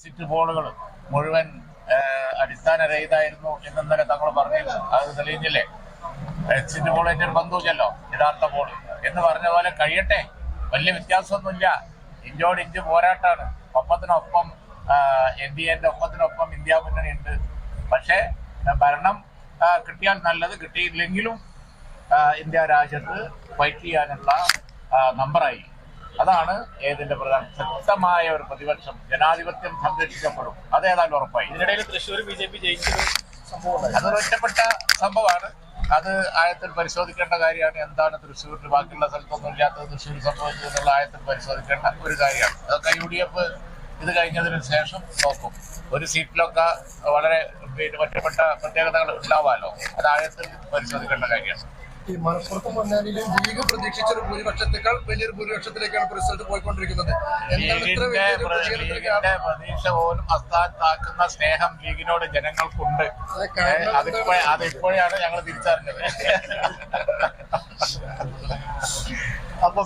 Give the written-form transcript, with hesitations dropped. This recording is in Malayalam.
എക്സിറ്റ് പോളുകൾ മുഴുവൻ അടിസ്ഥാനരഹിതായിരുന്നു എന്നിന്നലെ തങ്ങൾ പറഞ്ഞിരുന്നു. അത് തെളിയിച്ചില്ലേ? എക്സിറ്റ് പോൾ ഏറ്റവും ബന്ധുച്ചല്ലോ യഥാർത്ഥ പോൾ എന്ന് പറഞ്ഞ പോലെ കഴിയട്ടെ. വലിയ വ്യത്യാസമൊന്നുമില്ല. ഇഞ്ചോട് ഇഞ്ച് പോരാട്ടാണ്. ഒപ്പത്തിനൊപ്പം NDAന്റെ ഒപ്പത്തിനൊപ്പം ഇന്ത്യ മുന്നണി ഉണ്ട്. പക്ഷേ ഭരണം കിട്ടിയാൽ നല്ലത്, കിട്ടിയില്ലെങ്കിലും ഇന്ത്യ രാജ്യത്ത് ഫൈറ്റ് ചെയ്യാനുള്ള നമ്പറായി. അതാണ് ഏതിന്റെ പ്രധാനം. ശക്തമായ ഒരു പ്രതിപക്ഷം, ജനാധിപത്യം സംരക്ഷിക്കപ്പെടും. അതേതായാലും ഉറപ്പായി. ഇതിനിടയിൽ തൃശ്ശൂർ BJP ജയിച്ചൊരു സംഭവം, അതൊരു ഒറ്റപ്പെട്ട സംഭവമാണ്. അത് ആഴത്തിൽ പരിശോധിക്കേണ്ട കാര്യമാണ്. എന്താണ് തൃശ്ശൂരിൽ ബാക്കിയുള്ള സ്ഥലത്തൊന്നും ഇല്ലാത്തത് തൃശ്ശൂർ സംഭവിച്ചത് എന്നുള്ള ആഴത്തിൽ പരിശോധിക്കേണ്ട ഒരു കാര്യമാണ്. അതൊക്കെ UDF ഇത് കഴിഞ്ഞതിന് ശേഷം നോക്കും. ഒരു സീറ്റിലൊക്കെ വളരെ ഒറ്റപ്പെട്ട പ്രത്യേകതകൾ ഉണ്ടാവാമല്ലോ. അത് ആഴത്തിൽ പരിശോധിക്കേണ്ട കാര്യമാണ്. ഈ മലപ്പുറത്തും പൊന്നാനിയിലും ലീഗ് പ്രതീക്ഷിച്ചൊരു ഭൂരിപക്ഷത്തെക്കാൾ വലിയൊരു ഭൂരിപക്ഷത്തിലേക്കാണ് റിസൾട്ട് പോയിക്കൊണ്ടിരിക്കുന്നത്. ലീഗിന്റെ പ്രതീക്ഷ പോലും അസ്ഥാനത്താക്കുന്ന സ്നേഹം ലീഗിനോട് ജനങ്ങൾക്കുണ്ട്. അതിപ്പോഴാണ് ഞങ്ങൾ തിരിച്ചറിഞ്ഞത്. അപ്പൊ